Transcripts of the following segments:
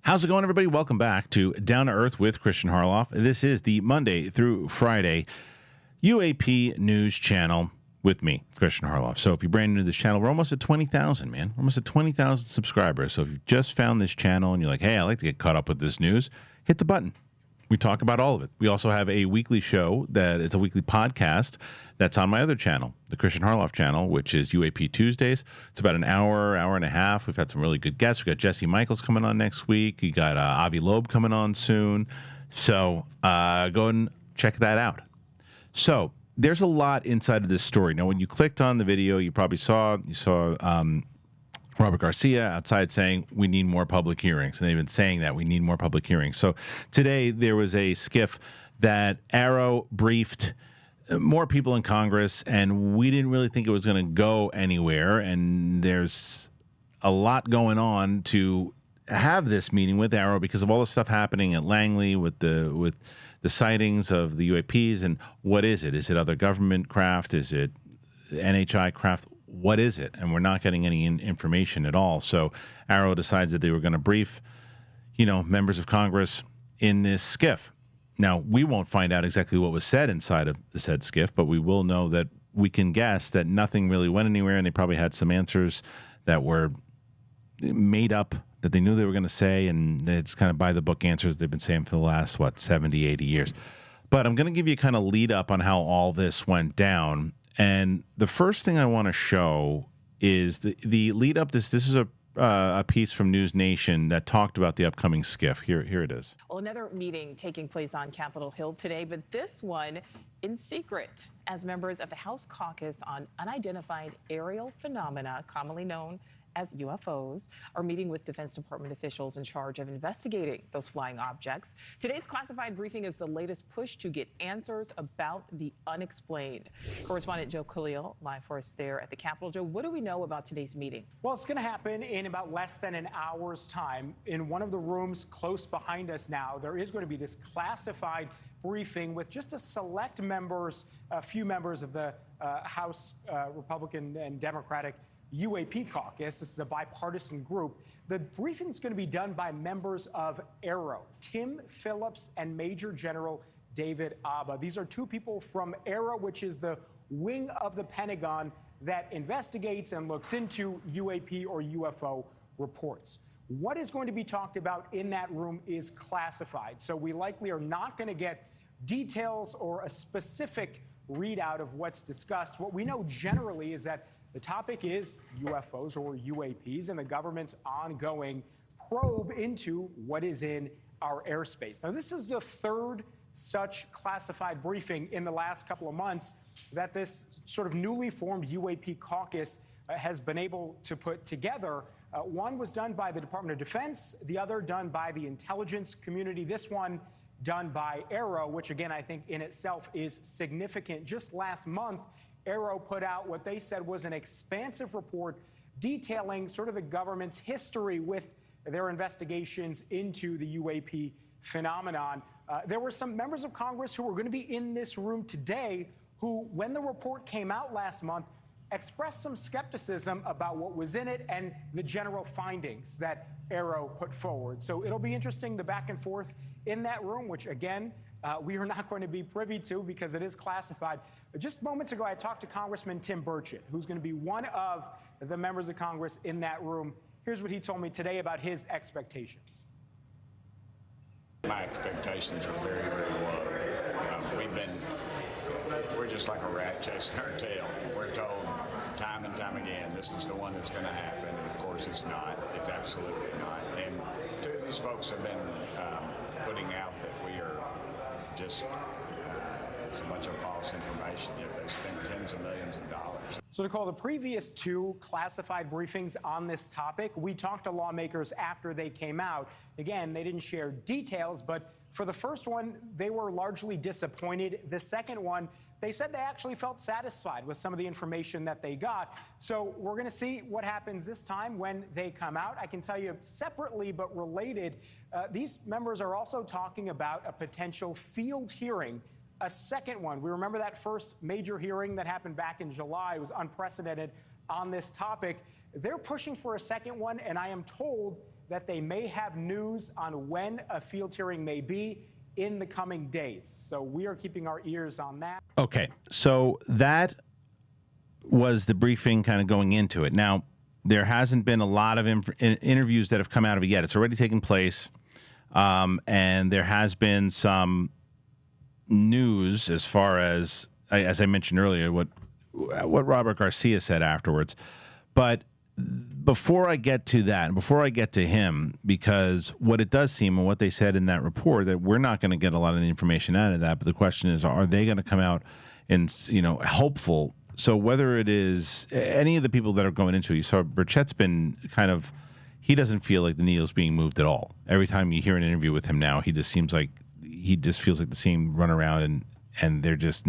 How's it going, everybody? Welcome back to Down to Earth with Christian Harloff. This is the Monday through Friday UAP News Channel with me, Christian Harloff. So if you're brand new to this channel, we're almost at 20,000, man. We're almost at 20,000 subscribers. So if you've just found this channel and you're like, hey, I like to get caught up with this news, hit the button. We talk about all of it. We also have a weekly show that it's a weekly podcast that's on my other channel, the Christian Harloff channel, which is UAP Tuesdays. It's about an hour and a half. We've had some really good guests. We got Jesse Michaels coming on next week. We got Avi Loeb coming on soon. So go and check that out. So there's a lot inside of this story. Now, when you clicked on the video, you probably saw Robert Garcia outside saying we need more public hearings. And they've been saying that we need more public hearings. So today there was a SCIF that AARO briefed more people in Congress, and we didn't really think it was going to go anywhere. And there's a lot going on to have this meeting with AARO because of all the stuff happening at Langley with the sightings of the UAPs. And what is it? Is it other government craft? Is it NHI craft? What is it? And we're not getting any information at all. So AARO decides that they were going to brief, members of Congress in this SCIF. Now, we won't find out exactly what was said inside of the said SCIF, but we will know that we can guess that nothing really went anywhere, and they probably had some answers that were made up that they knew they were going to say, and it's kind of by-the-book answers they've been saying for the last, 70, 80 years. But I'm going to give you kind of lead up on how all this went down. And the first thing I want to show is the lead up. This is a piece from News Nation that talked about the upcoming SCIF. Here it is. Well, another meeting taking place on Capitol Hill today, but this one in secret, as members of the House Caucus on Unidentified Aerial Phenomena, commonly known as UFOs, are meeting with Defense Department officials in charge of investigating those flying objects. Today's classified briefing is the latest push to get answers about the unexplained. Correspondent Joe Khalil live for us there at the Capitol. Joe, what do we know about today's meeting? Well, it's going to happen in about less than an hour's time. In one of the rooms close behind us now, there is going to be this classified briefing with just a few members of the House Republican and Democratic UAP Caucus. This is a bipartisan group. The briefing is going to be done by members of AARO, Tim Phillips and Major General David Abba. These are two people from AARO, which is the wing of the Pentagon that investigates and looks into UAP or UFO reports. What is going to be talked about in that room is classified, so we likely are not going to get details or a specific readout of what's discussed. What we know generally is that the topic is UFOs or UAPs and the government's ongoing probe into what is in our airspace. Now, this is the third such classified briefing in the last couple of months that this sort of newly formed UAP caucus has been able to put together. One was done by the Department of Defense, the other done by the intelligence community, this one done by AARO, which again, I think in itself is significant. Just last month, AARO put out what they said was an expansive report detailing sort of the government's history with their investigations into the UAP phenomenon. There were some members of Congress who were going to be in this room today who, when the report came out last month, expressed some skepticism about what was in it and the general findings that AARO put forward. So it'll be interesting, the back and forth in that room, which again, we are not going to be privy to because it is classified. Just moments ago, I talked to Congressman Tim Burchett, who's going to be one of the members of Congress in that room. Here's what he told me today about his expectations. My expectations are very, very low. We're just like a rat chasing our tail. We're told time and time again, this is the one that's going to happen. And of course, it's not. It's absolutely not. And two of these folks have been putting out that we are just it's a bunch of false information, yet they spend tens of millions of dollars. So to call the previous two classified briefings on this topic, we talked to lawmakers after they came out. Again, they didn't share details, but for the first one, they were largely disappointed. The second one, they said they actually felt satisfied with some of the information that they got. So we're going to see what happens this time when they come out. I can tell you separately but related, these members are also talking about a potential field hearing, a second one. We remember that first major hearing that happened back in July. It was unprecedented on this topic. They're pushing for a second one, and I am told that they may have news on when a field hearing may be in the coming days. So we are keeping our ears on that. Okay, so that was the briefing kind of going into it. Now, there hasn't been a lot of interviews that have come out of it yet. It's already taken place, and there has been some news as far as I mentioned earlier, what Robert Garcia said afterwards. But before I get to that, and before I get to him, because what it does seem and what they said in that report, that we're not going to get a lot of the information out of that. But the question is, are they going to come out and, helpful? So whether it is any of the people that are going into it, you saw Burchett's been kind of, he doesn't feel like the needle's being moved at all. Every time you hear an interview with him now, he just feels like the same runaround, and they're just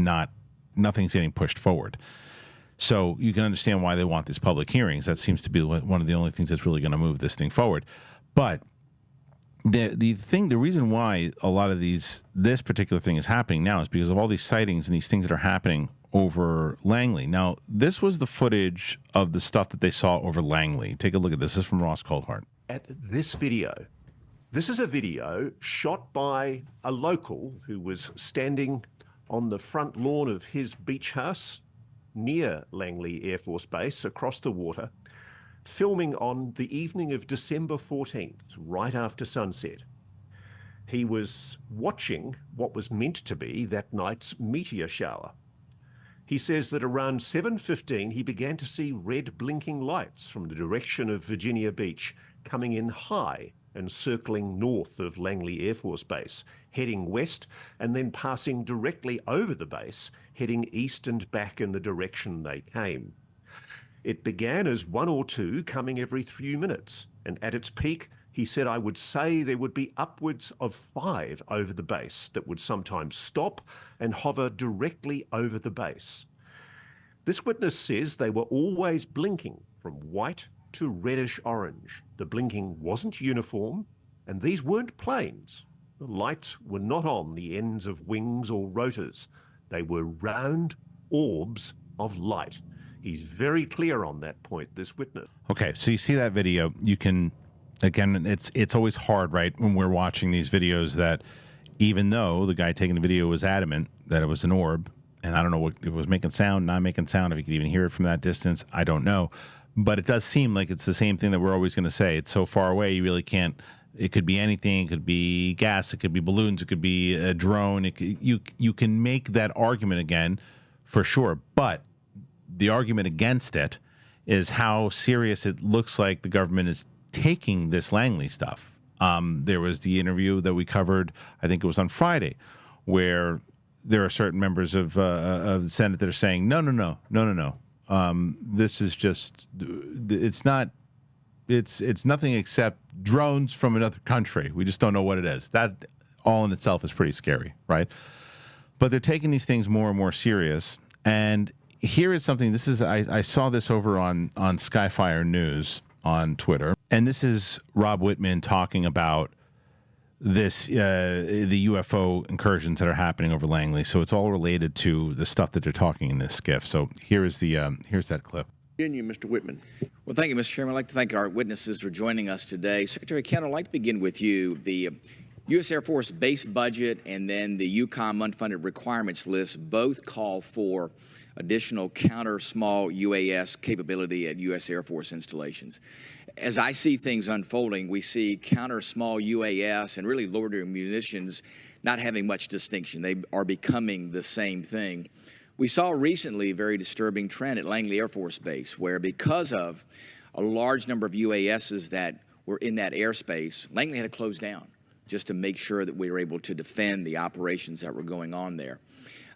nothing's getting pushed forward. So you can understand why they want these public hearings. That seems to be one of the only things that's really going to move this thing forward. But the reason why a lot of this particular thing is happening now is because of all these sightings and these things that are happening over Langley. Now, this was the footage of the stuff that they saw over Langley. Take a look at this. This is from Ross Coldhart. At this video. This is a video shot by a local who was standing on the front lawn of his beach house near Langley Air Force Base across the water, filming on the evening of December 14th, right after sunset. He was watching what was meant to be that night's meteor shower. He says that around 7:15 he began to see red blinking lights from the direction of Virginia Beach coming in high and circling north of Langley Air Force Base, heading west and then passing directly over the base, heading east and back in the direction they came. It began as one or two coming every few minutes, and at its peak, he said, I would say there would be upwards of 5 over the base that would sometimes stop and hover directly over the base. This witness says they were always blinking from white to reddish orange. The blinking wasn't uniform, and these weren't planes. The lights were not on the ends of wings or rotors. They were round orbs of light. He's very clear on that point, this witness. Okay, so you see that video. You can, again, it's always hard, right, when we're watching these videos, that even though the guy taking the video was adamant that it was an orb, and I don't know what it was, making sound, not making sound, if you could even hear it from that distance, I don't know. But it does seem like it's the same thing that we're always going to say. It's so far away, you really can't. It could be anything. It could be gas. It could be balloons. It could be a drone. You can make that argument again, for sure. But the argument against it is how serious it looks like the government is taking this Langley stuff. There was the interview that we covered, I think it was on Friday, where there are certain members of the Senate that are saying, no. This is just, it's nothing except drones from another country. We just don't know what it is. That all in itself is pretty scary, right? But they're taking these things more and more serious. And here is something, I saw this over on Skyfire News on Twitter. And this is Rob Whitman talking about the UFO incursions that are happening over Langley. So it's all related to the stuff that they're talking in this SCIF. So here's that clip. Continue, Mr. Whitman. Well, thank you, Mr. Chairman. I'd like to thank our witnesses for joining us today. Secretary Kent, I'd like to begin with you. The U.S. Air Force base budget and then the UCOM unfunded requirements list both call for additional counter small UAS capability at U.S. Air Force installations. As I see things unfolding, we see counter small UAS and really loitering munitions not having much distinction. They are becoming the same thing. We saw recently a very disturbing trend at Langley Air Force Base, where because of a large number of UASs that were in that airspace, Langley had to close down just to make sure that we were able to defend the operations that were going on there.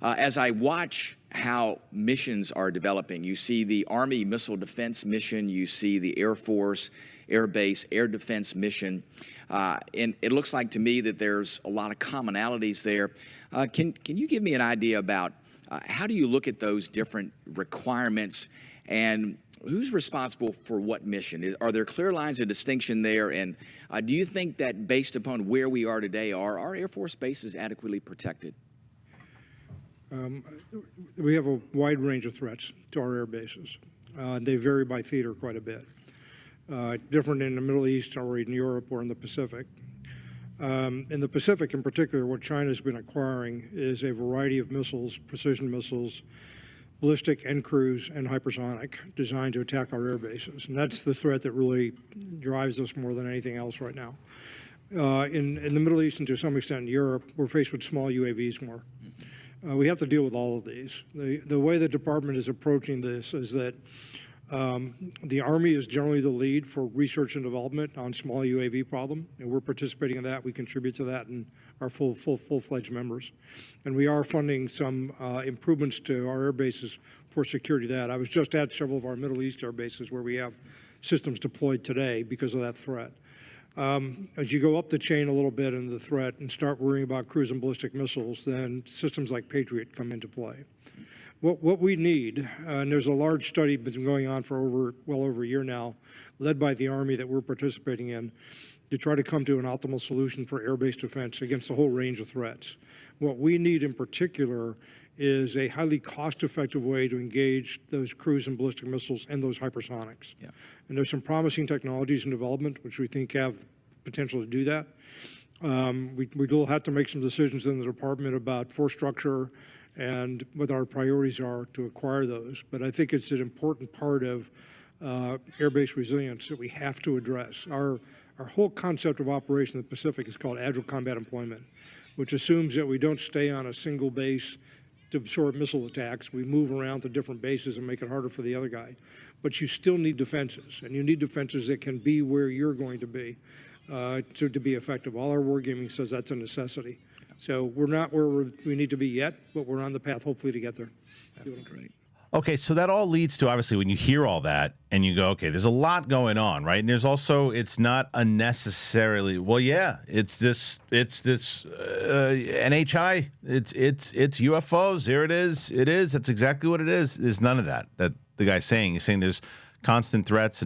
As I watch how missions are developing, you see the Army Missile Defense mission, you see the Air Force Air Base Air Defense mission, and it looks like to me that there's a lot of commonalities there. Can you give me an idea about how do you look at those different requirements, and who's responsible for what mission? Are there clear lines of distinction there, and do you think that based upon where we are today, are our Air Force bases adequately protected? We have a wide range of threats to our air bases. They vary by theater quite a bit. different in the Middle East or in Europe or in the Pacific. In the Pacific in particular, what China's been acquiring is a variety of missiles, precision missiles, ballistic and cruise and hypersonic, designed to attack our air bases. And that's the threat that really drives us more than anything else right now. In the Middle East and to some extent in Europe, we're faced with small UAVs more. We have to deal with all of these. The way the department is approaching this is that the Army is generally the lead for research and development on small UAV problem, and we're participating in that. We contribute to that and are full-fledged members. And we are funding some improvements to our air bases for security of that. I was just at several of our Middle East air bases where we have systems deployed today because of that threat. As you go up the chain a little bit in the threat and start worrying about cruise and ballistic missiles, then systems like Patriot come into play. What we need, and there's a large study that's been going on for well over a year now, led by the Army that we're participating in, to try to come to an optimal solution for air-based defense against a whole range of threats. What we need in particular is a highly cost-effective way to engage those cruise and ballistic missiles and those hypersonics. Yeah. And there's some promising technologies in development which we think have potential to do that. We will have to make some decisions in the department about force structure and what our priorities are to acquire those. But I think it's an important part of air-based resilience that we have to address. Our whole concept of operation in the Pacific is called agile combat employment, which assumes that we don't stay on a single base to absorb missile attacks. We move around to different bases and make it harder for the other guy. But you still need defenses, and you need defenses that can be where you're going to be to be effective. All our wargaming says that's a necessity. So we're not where we need to be yet, but we're on the path, hopefully, to get there. Great. Okay, so that all leads to, obviously, when you hear all that and you go, okay, there's a lot going on, right? And there's also, it's not unnecessarily, well, yeah, it's this NHI, it's UFOs. There it is. That's exactly what it is. There's none of that the guy's saying. He's saying there's constant threats,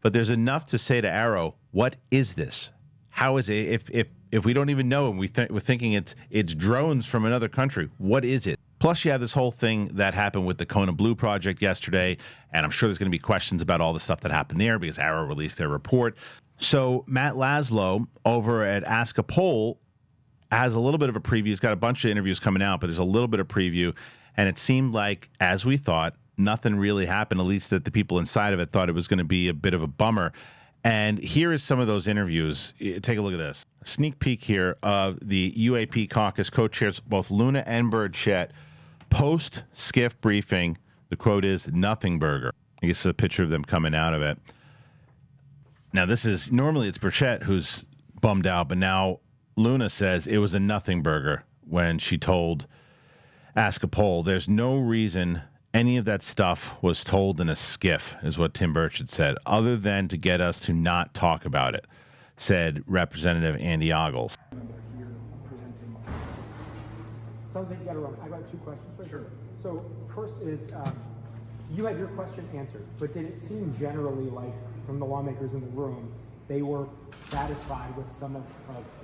but there's enough to say to AARO, what is this? How is it? If we don't even know and we're thinking it's drones from another country, what is it? Plus, you have this whole thing that happened with the Kona Blue project yesterday, and I'm sure there's going to be questions about all the stuff that happened there because AARO released their report. So Matt Laszlo over at Ask a Poll has a little bit of a preview. He's got a bunch of interviews coming out, but there's a little bit of preview, and it seemed like, as we thought, nothing really happened, at least that the people inside of it thought it was going to be a bit of a bummer. And here is some of those interviews. Take a look at this. A sneak peek here of the UAP caucus co-chairs, both Luna and Burchett, post SCIF briefing. The quote is, nothing burger. I guess a picture of them coming out of it. Now, this is, normally it's Burchett who's bummed out, but now Luna says it was a nothing burger when she told Ask a Poll. There's no reason any of that stuff was told in a SCIF, is what Tim Burchett said, other than to get us to not talk about it, said Representative Andy Ogles. Sounds like you got to run. I got two questions. Sure. So first is, you had your question answered, but did it seem generally like, from the lawmakers in the room, they were satisfied with some of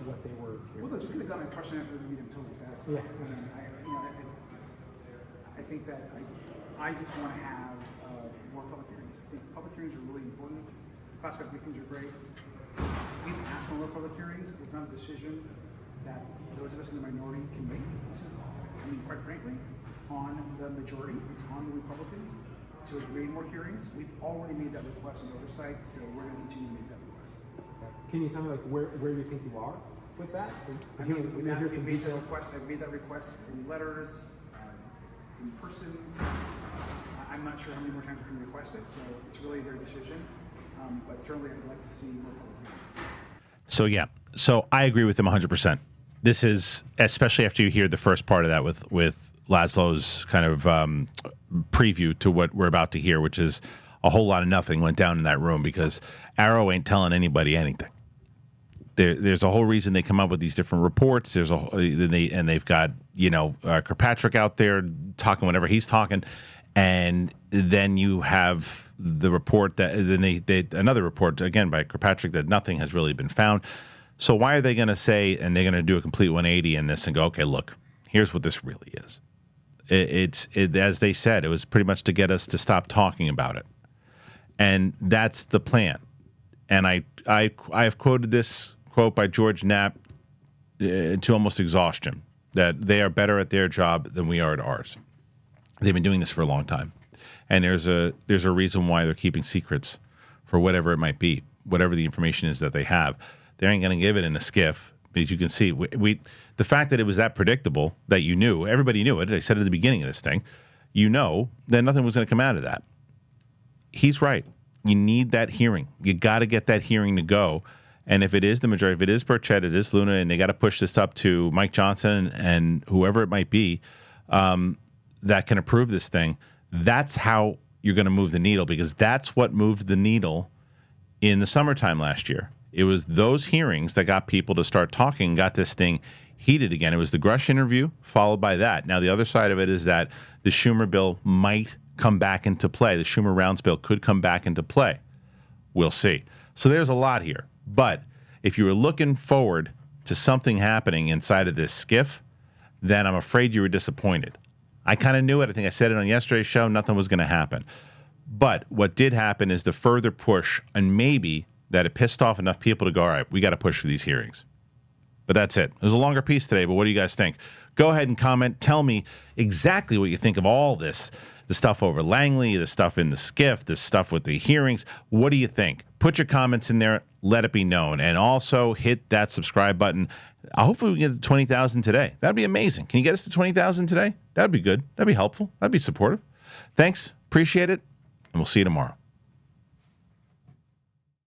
what they were hearing? Well, look, you could have got my question after the meeting totally satisfied. Yeah. I mean, I think that I just want to have more public hearings. I think public hearings are really important. Classified briefings are great. We've asked for more public hearings. It's not a decision that those of us in the minority can make. This is, I mean, quite frankly, on the majority. It's on the Republicans to agree more hearings. We've already made that request in oversight, so we're going to continue to make that request. Can you tell me where you think you are with that? I mean, I've made that request in letters, in person. I'm not sure how many more times we can request it, so it's really their decision. But certainly, I'd like to see more public hearings. So yeah, so I agree with him 100%. This is, especially after you hear the first part of that with Laszlo's kind of preview to what we're about to hear, which is a whole lot of nothing went down in that room because AARO ain't telling anybody anything. There's a whole reason they come up with these different reports. They've got Kirkpatrick out there talking whenever he's talking, and then you have the report that another report again by Kirkpatrick that nothing has really been found. So why are they going to say, and they're going to do a complete 180 in this and go, okay, look, here's what this really is. It's as they said, it was pretty much to get us to stop talking about it, and that's the plan. And I have quoted this quote by George Knapp to almost exhaustion, that they are better at their job than we are at ours. They've been doing this for a long time. And there's a reason why they're keeping secrets for whatever it might be, whatever the information is that they have. They ain't going to give it in a SCIF. As you can see, the fact that it was that predictable, that you knew, everybody knew it. I said at the beginning of this thing, you know that nothing was going to come out of that. He's right. You need that hearing. You got to get that hearing to go. And if it is the majority, if it is Burchett, it is Luna, and they got to push this up to Mike Johnson and whoever it might be that can approve this thing, that's how you're going to move the needle, because that's what moved the needle in the summertime last year. It was those hearings that got people to start talking, got this thing heated again. It was the Grush interview followed by that. Now, the other side of it is that the Schumer bill might come back into play. The Schumer Rounds bill could come back into play. We'll see. So there's a lot here. But if you were looking forward to something happening inside of this SCIF, then I'm afraid you were disappointed. I kind of knew it. I think I said it on yesterday's show. Nothing was going to happen. But what did happen is the further push, and maybe that it pissed off enough people to go, all right, we got to push for these hearings. But that's it. It was a longer piece today, but what do you guys think? Go ahead and comment. Tell me exactly what you think of all this. The stuff over Langley, the stuff in the SCIF, the stuff with the hearings. What do you think? Put your comments in there. Let it be known. And also hit that subscribe button. Hopefully we can get to 20,000 today. That'd be amazing. Can you get us to 20,000 today? That'd be good. That'd be helpful. That'd be supportive. Thanks. Appreciate it. And we'll see you tomorrow.